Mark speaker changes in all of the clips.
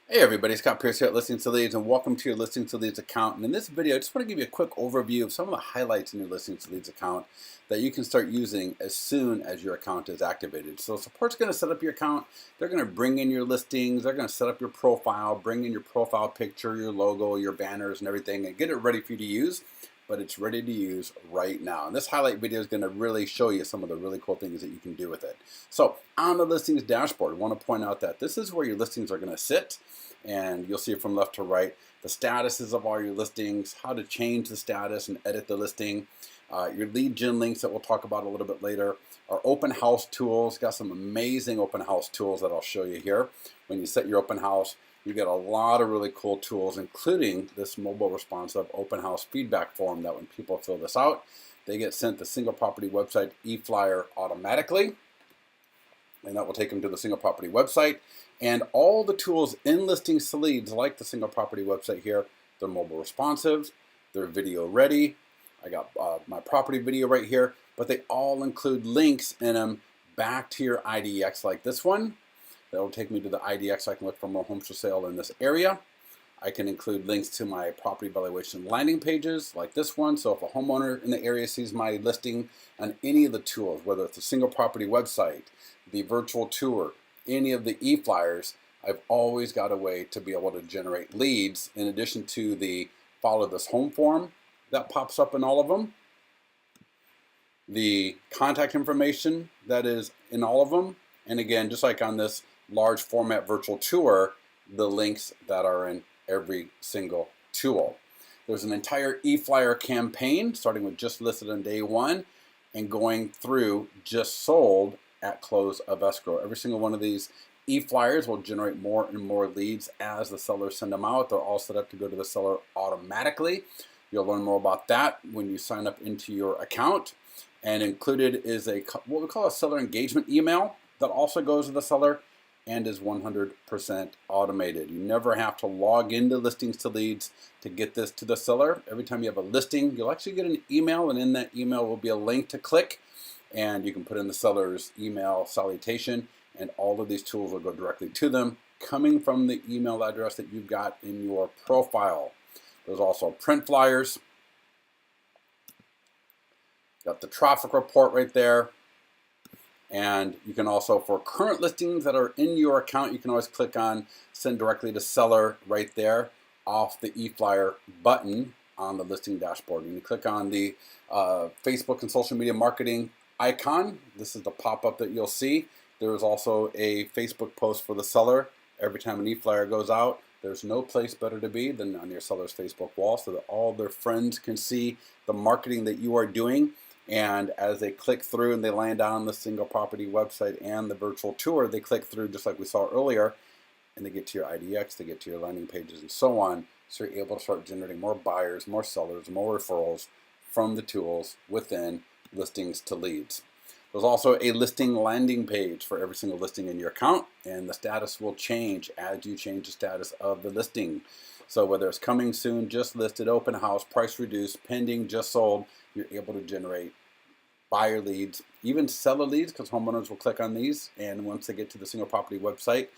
Speaker 1: Hey everybody, Scott Pierce here at Listings to Leads, and welcome to your Listings to Leads account. And in this video, I just want to give you a quick overview of some of the highlights in your Listings to Leads account that you can start using as soon as your account is activated. So support's going to set up your account. They're going to bring in your listings. They're going to set up your profile, bring in your profile picture, your logo, your banners, and everything, and get it ready for you to use. But it's ready to use right now. And this highlight video is going to really show you some of the really cool things that you can do with it. So on the listings dashboard, I want to point out that this is where your listings are going to sit. And you'll see it from left to right, the statuses of all your listings, how to change the status and edit the listing, your lead gen links that we'll talk about a little bit later, our open house tools. Got some amazing open house tools that I'll show you here. When you set your open house, you get a lot of really cool tools, including this mobile responsive open house feedback form that when people fill this out, they get sent the single property website e-flyer automatically. And that will take them to the single property website. And all the tools in Listings to Leads, like the single property website here, they're mobile responsive, they're video ready. I got my property video right here, but they all include links in them back to your IDX, like this one. That will take me to the IDX so I can look for more homes for sale in this area. I can include links to my property valuation landing pages like this one. So if a homeowner in the area sees my listing on any of the tools, whether it's a single property website, the virtual tour, any of the e-flyers, I've always got a way to be able to generate leads in addition to the follow this home form that pops up in all of them, the contact information that is in all of them, and again, just like on this large format virtual tour, the links that are in every single tool. There's an entire e-flyer campaign starting with just listed on day one and going through just sold at close of escrow. Every single one of these e-flyers will generate more and more leads as the sellers send them out. They're all set up to go to the seller automatically. You'll learn more about that when you sign up into your account. And included is what we call a seller engagement email that also goes to the seller and is 100% automated. You never have to log into Listings to Leads to get this to the seller. Every time you have a listing, you'll actually get an email, and in that email will be a link to click, and you can put in the seller's email salutation, and all of these tools will go directly to them, coming from the email address that you've got in your profile. There's also print flyers. Got the traffic report right there. And you can also, for current listings that are in your account, you can always click on send directly to seller right there off the e-flyer button on the listing dashboard. And you click on the Facebook and social media marketing icon. This is the pop-up that you'll see. There is also a Facebook post for the seller. Every time an e-flyer goes out, there's no place better to be than on your seller's Facebook wall so that all their friends can see the marketing that you are doing. And as they click through and they land on the single property website and the virtual tour, they click through just like we saw earlier, and they get to your IDX, they get to your landing pages and so on. So you're able to start generating more buyers, more sellers, more referrals from the tools within Listings to Leads. There's also a listing landing page for every single listing in your account, and the status will change as you change the status of the listing. So whether it's coming soon, just listed, open house, price reduced, pending, just sold, you're able to generate buyer leads, even seller leads, because homeowners will click on these, and once they get to the single property website,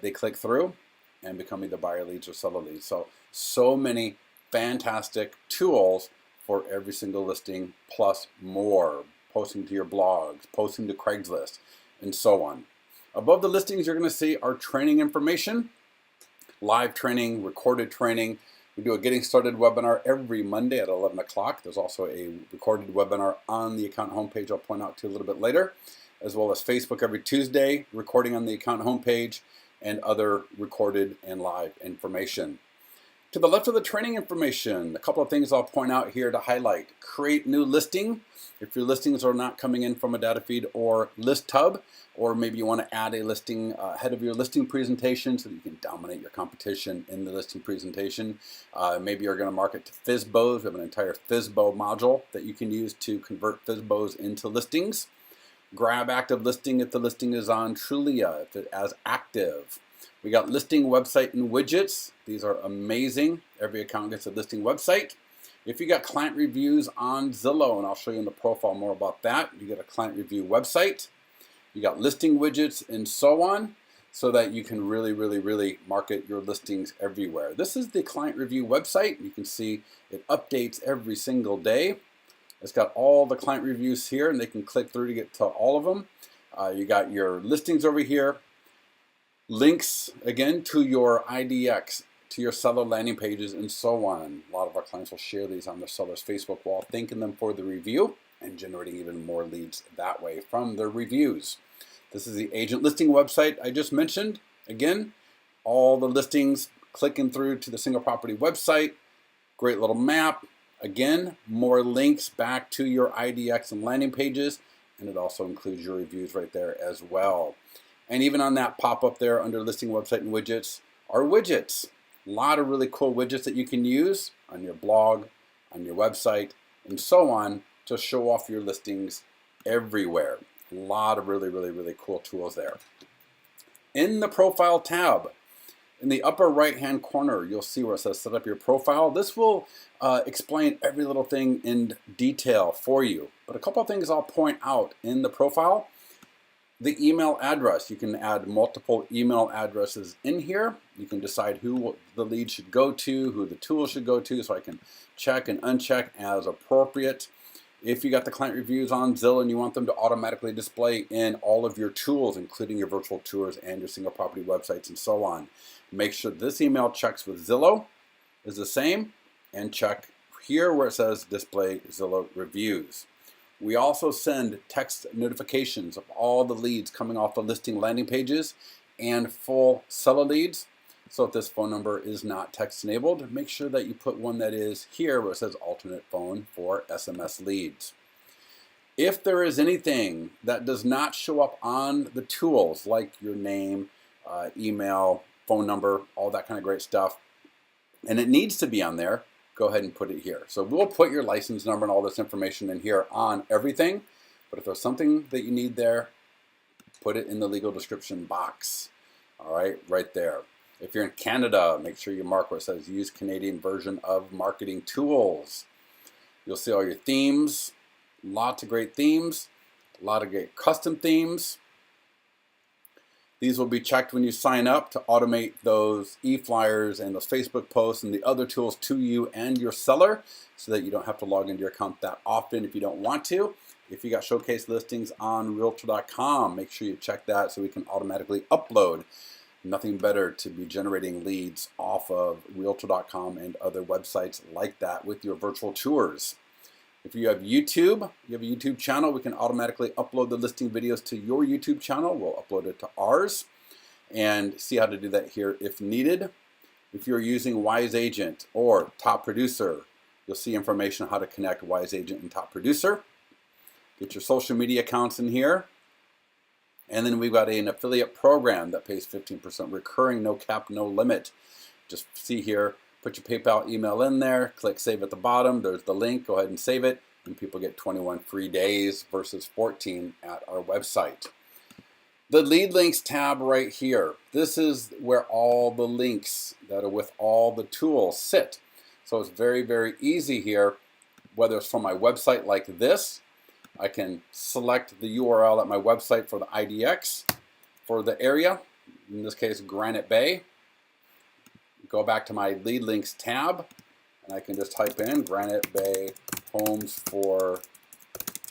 Speaker 1: they click through and become either buyer leads or seller leads. So many fantastic tools for every single listing, plus more. Posting to your blogs, posting to Craigslist, and so on. Above the listings, you're going to see our training information, live training, recorded training. We do a getting started webinar every Monday at 11 o'clock. There's also a recorded webinar on the account homepage I'll point out to you a little bit later, as well as Facebook every Tuesday, recording on the account homepage, and other recorded and live information. To the left of the training information, a couple of things I'll point out here to highlight. Create new listing. If your listings are not coming in from a data feed or list hub, or maybe you want to add a listing ahead of your listing presentation so that you can dominate your competition in the listing presentation. Maybe you're going to market to FSBOs. We have an entire FSBO module that you can use to convert FSBOs into listings. Grab active listing if the listing is on Trulia, if it as active. We got listing website and widgets. These are amazing. Every account gets a listing website. If you got client reviews on Zillow, and I'll show you in the profile more about that, you get a client review website. You got listing widgets and so on. so that you can really market your listings everywhere. This is the client review website. You can see it updates every single day. It's got all the client reviews here, and they can click through to get to all of them. You got your listings over here, links again to your IDX, to your seller landing pages, and so on. A lot of our clients will share these on their seller's Facebook wall, thanking them for the review and generating even more leads that way from their reviews. This is the agent listing website I just mentioned. Again, all the listings clicking through to the single property website. Great little map. Again, more links back to your IDX and landing pages, and it also includes your reviews right there as well. And even on that pop-up there under listing website and widgets are widgets. A lot of really cool widgets that you can use on your blog, on your website, and so on to show off your listings everywhere. A lot of really cool tools there. In the profile tab, in the upper right hand corner, you'll see where it says set up your profile. This will explain every little thing in detail for you. But a couple of things I'll point out in the profile. The email address, you can add multiple email addresses in here. You can decide who the lead should go to, who the tool should go to, so I can check and uncheck as appropriate. If you got the client reviews on Zillow and you want them to automatically display in all of your tools, including your virtual tours and your single property websites and so on, make sure this email checks with Zillow is the same, and check here where it says display Zillow reviews. We also send text notifications of all the leads coming off the listing landing pages and full seller leads. So if this phone number is not text enabled, make sure that you put one that is here where it says alternate phone for SMS leads. If there is anything that does not show up on the tools, like your name, email, phone number, all that kind of great stuff, and it needs to be on there, go ahead and put it here. So we'll put your license number and all this information in here on everything, but if there's something that you need there, put it in the legal description box. All right, right there. If you're in Canada, make sure you mark where it says use Canadian version of marketing tools. You'll see all your themes, lots of great themes, a lot of great custom themes. These will be checked when you sign up to automate those e-flyers and those Facebook posts and the other tools to you and your seller, so that you don't have to log into your account that often if you don't want to. If you got showcase listings on Realtor.com, make sure you check that so we can automatically upload. Nothing better to be generating leads off of Realtor.com and other websites like that with your virtual tours. If you have YouTube, you have a YouTube channel, we can automatically upload the listing videos to your YouTube channel. We'll upload it to ours and see how to do that here if needed. If you're using Wise Agent or Top Producer, you'll see information on how to connect Wise Agent and Top Producer. Get your social media accounts in here. And then we've got an affiliate program that pays 15% recurring, no cap, no limit. Just see here, put your PayPal email in there, click save at the bottom. There's the link, go ahead and save it. And people get 21 free days versus 14 at our website. The lead links tab right here. This is where all the links that are with all the tools sit. So it's very easy here, whether it's from my website like this. I can select the URL at my website for the IDX for the area, in this case Granite Bay. Go back to my lead links tab and I can just type in Granite Bay homes for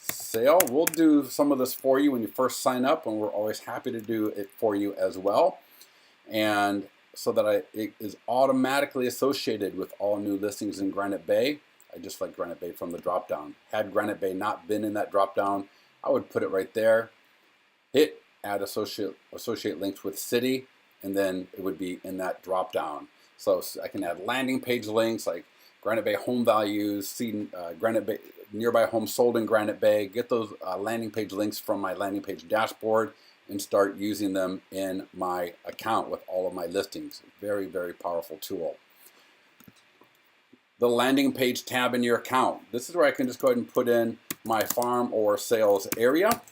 Speaker 1: sale. We'll do some of this for you when you first sign up, and we're always happy to do it for you as well. And so that it is automatically associated with all new listings in Granite Bay. I just like Granite Bay from the drop down. Had Granite Bay not been in that drop down, I would put it right there, hit add associate links with city, and then it would be in that drop down. So I can add landing page links like Granite Bay home values, see Granite Bay nearby homes sold in Granite Bay, get those landing page links from my landing page dashboard and start using them in my account with all of my listings. Very powerful tool. The landing page tab in your account. This is where I can just go ahead and put in my farm or sales area.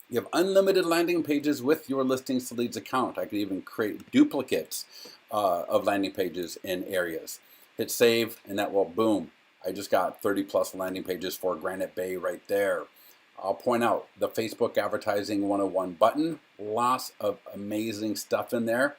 Speaker 1: You have unlimited landing pages with your listings to leads account. I can even create duplicates of landing pages in areas. Hit save and that will boom. I just got 30+ landing pages for Granite Bay right there. I'll point out the Facebook Advertising 101 button, lots of amazing stuff in there.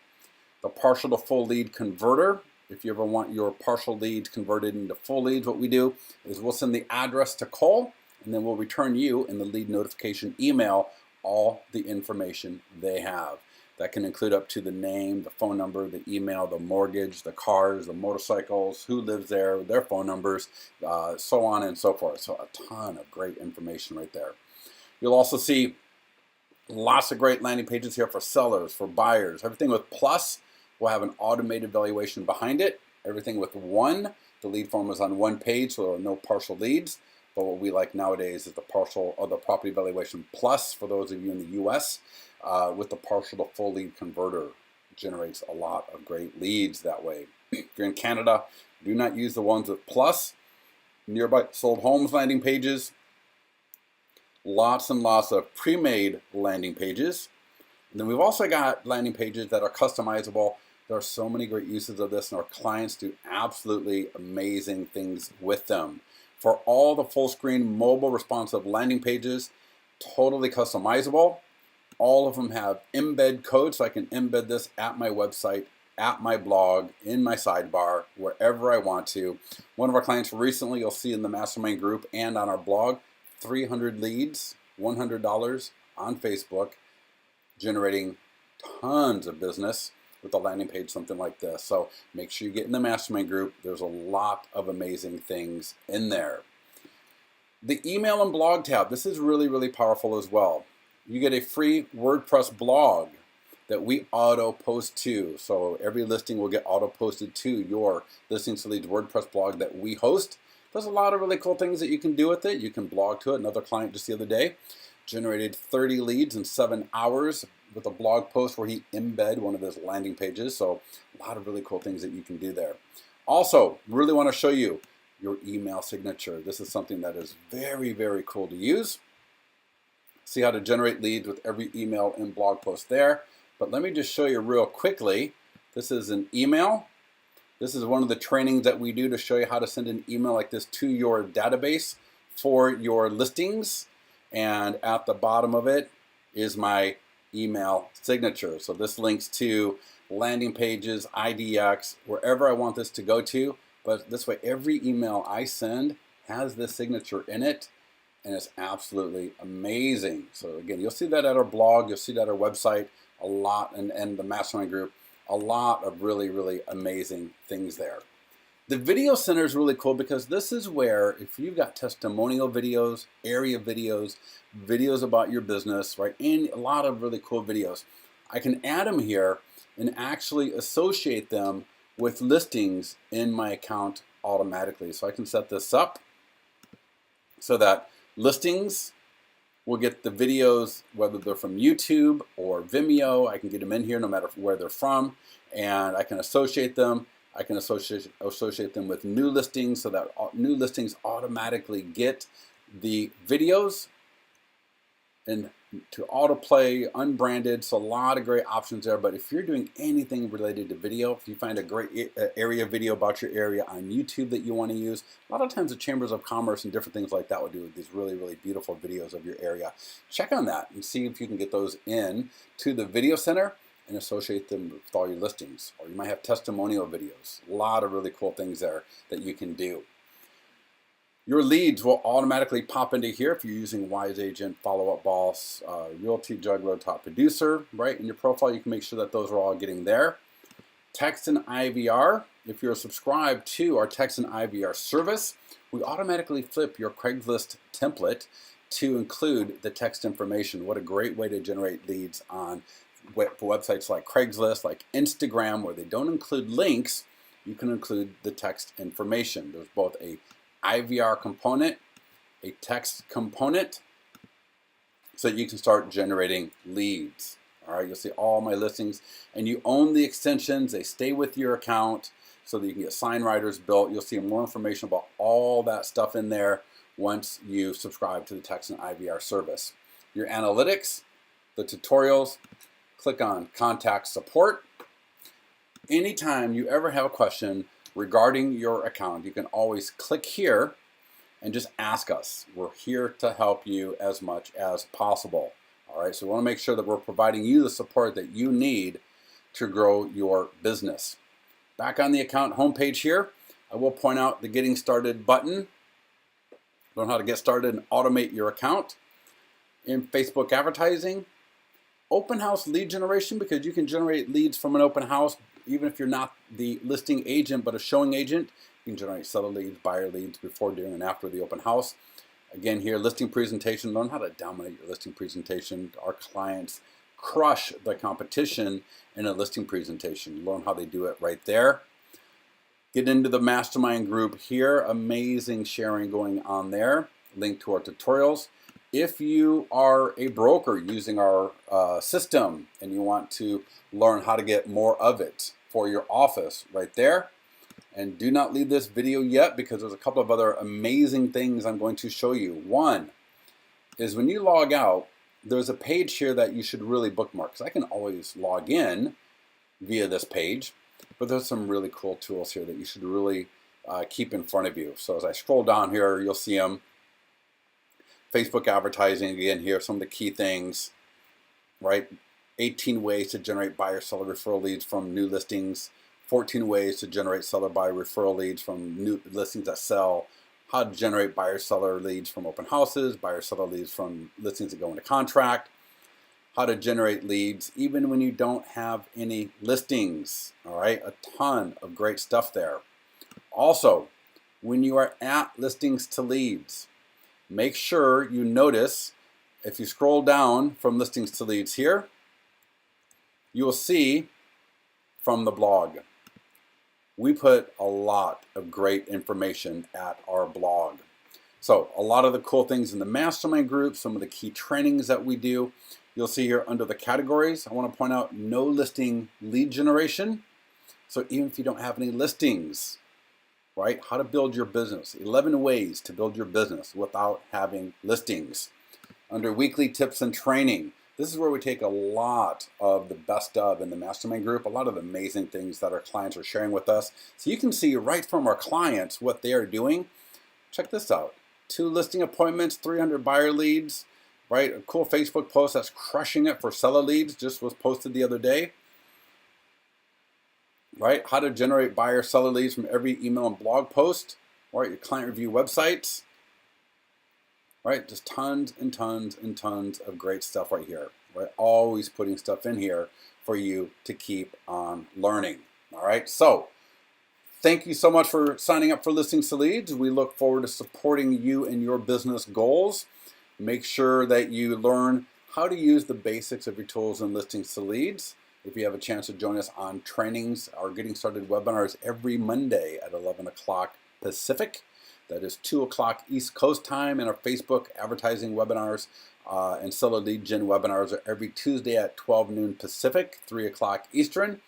Speaker 1: The partial to full lead converter. If you ever want your partial leads converted into full leads, what we do is we'll send the address to Cole, and then we'll return you in the lead notification email all the information they have. That can include up to the name, the phone number, the email, the mortgage, the cars, the motorcycles, who lives there, their phone numbers, so on and so forth. So a ton of great information right there. You'll also see lots of great landing pages here for sellers, for buyers. Everything with plus will have an automated valuation behind it. Everything with one, the lead form is on one page, so there are no partial leads. But what we like nowadays is the partial or the property valuation plus for those of you in the US. With the partial to full lead converter, generates a lot of great leads that way. If you're in Canada, do not use the ones with plus. Nearby sold homes landing pages, lots and lots of pre-made landing pages. And then we've also got landing pages that are customizable. There are so many great uses of this, and our clients do absolutely amazing things with them. For all the full screen mobile responsive landing pages, totally customizable. All of them have embed code, so I can embed this at my website, at my blog, in my sidebar, wherever I want to. One of our clients recently, you'll see in the mastermind group and on our blog, 300 leads, $100 on Facebook, generating tons of business with a landing page, something like this. So make sure you get in the mastermind group. There's a lot of amazing things in there. The email and blog tab, this is really, really powerful as well. You get a free WordPress blog that we auto post to. So every listing will get auto posted to your Listings to Leads WordPress blog that we host. There's a lot of really cool things that you can do with it. You can blog to it. Another client just the other day generated 30 leads in 7 hours with a blog post where he embedded one of his landing pages. So a lot of really cool things that you can do there. Also, really want to show you your email signature. This is something that is very, very cool to use. See how to generate leads with every email and blog post there. But let me just show you real quickly. This is an email. This is one of the trainings that we do to show you how to send an email like this to your database for your listings. And at the bottom of it is my email signature. So this links to landing pages, IDX, wherever I want this to go to. But this way, every email I send has this signature in it. And it's absolutely amazing. So again, you'll see that at our blog, you'll see that at our website, a lot, and the mastermind group, a lot of really, really amazing things there. The video center is really cool because this is where, if you've got testimonial videos, area videos, videos about your business, right, and a lot of really cool videos, I can add them here and actually associate them with listings in my account automatically. So I can set this up so that listings will get the videos, whether they're from YouTube or Vimeo. I can get them in here no matter where they're from, and I can associate them. I can associate them with new listings so that new listings automatically get the videos and to autoplay, unbranded, so a lot of great options there. But if you're doing anything related to video, if you find a great area video about your area on YouTube that you want to use, a lot of times the chambers of commerce and different things like that will do these really, really beautiful videos of your area. Check on that and see if you can get those in to the video center and associate them with all your listings. Or you might have testimonial videos. A lot of really cool things there that you can do. Your leads will automatically pop into here if you're using Wise Agent, Follow Up Boss, Realty Juggler, Top Producer, right? In your profile, you can make sure that those are all getting there. Text and IVR, if you're subscribed to our text and IVR service, we automatically flip your Craigslist template to include the text information. What a great way to generate leads on websites like Craigslist, like Instagram, where they don't include links. You can include the text information. There's both a IVR component, a text component, so that you can start generating leads. All right, you'll see all my listings, and you own the extensions. They stay with your account so that you can get sign writers built. You'll see more information about all that stuff in there once you subscribe to the text and IVR service. Your analytics, the tutorials, click on Contact Support. Anytime you ever have a question regarding your account, you can always click here and just ask us. We're here to help you as much as possible. All right, so we want to make sure that we're providing you the support that you need to grow your business. Back on the account homepage here, I will point out the Getting Started button. Learn how to get started and automate your account. In Facebook advertising, open house lead generation, because you can generate leads from an open house even if you're not the listing agent but a showing agent. You can generate seller leads, buyer leads before, during, and after the open house. Again here, listing presentation. Learn how to dominate your listing presentation. Our clients crush the competition in a listing presentation. Learn how they do it right there. Get into the mastermind group here. Amazing sharing going on there. Link to our tutorials. If you are a broker using our system and you want to learn how to get more of it for your office, right there. And do not leave this video yet, because there's a couple of other amazing things I'm going to show you. One is when you log out, there's a page here that you should really bookmark, because I can always log in via this page, but there's some really cool tools here that you should really keep in front of you. So as I scroll down here, you'll see them. Facebook advertising, again here, some of the key things, right? 18 ways to generate buyer-seller referral leads from new listings. 14 ways to generate seller-buyer referral leads from new listings that sell. How to generate buyer-seller leads from open houses. Buyer-seller leads from listings that go into contract. How to generate leads even when you don't have any listings. All right, a ton of great stuff there. Also, when you are at listings to leads, make sure you notice, if you scroll down from listings to leads here, you will see from the blog. We put a lot of great information at our blog. So a lot of the cool things in the mastermind group, some of the key trainings that we do, you'll see here under the categories. I want to point out no listing lead generation. So even if you don't have any listings, right? How to build your business. 11 ways to build your business without having listings. Under weekly tips and training, this is where we take a lot of the best of in the mastermind group, a lot of the amazing things that our clients are sharing with us. So you can see right from our clients what they are doing. Check this out. 2 listing appointments, 300 buyer leads, right? A cool Facebook post that's crushing it for seller leads, just was posted the other day. Right? How to generate buyer seller leads from every email and blog post, right? Your client review websites, right? Just tons and tons and tons of great stuff right here, right? Always putting stuff in here for you to keep on learning. All right. So thank you so much for signing up for Listings to Leads. We look forward to supporting you in your business goals. Make sure that you learn how to use the basics of your tools in Listings to Leads. If you have a chance to join us on trainings, our Getting Started webinars every Monday at 11 o'clock Pacific. That is 2 o'clock East Coast time. And our Facebook advertising webinars and seller lead gen webinars are every Tuesday at 12 noon Pacific, 3 o'clock Eastern.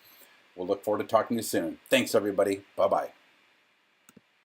Speaker 1: We'll look forward to talking to you soon. Thanks, everybody. Bye-bye.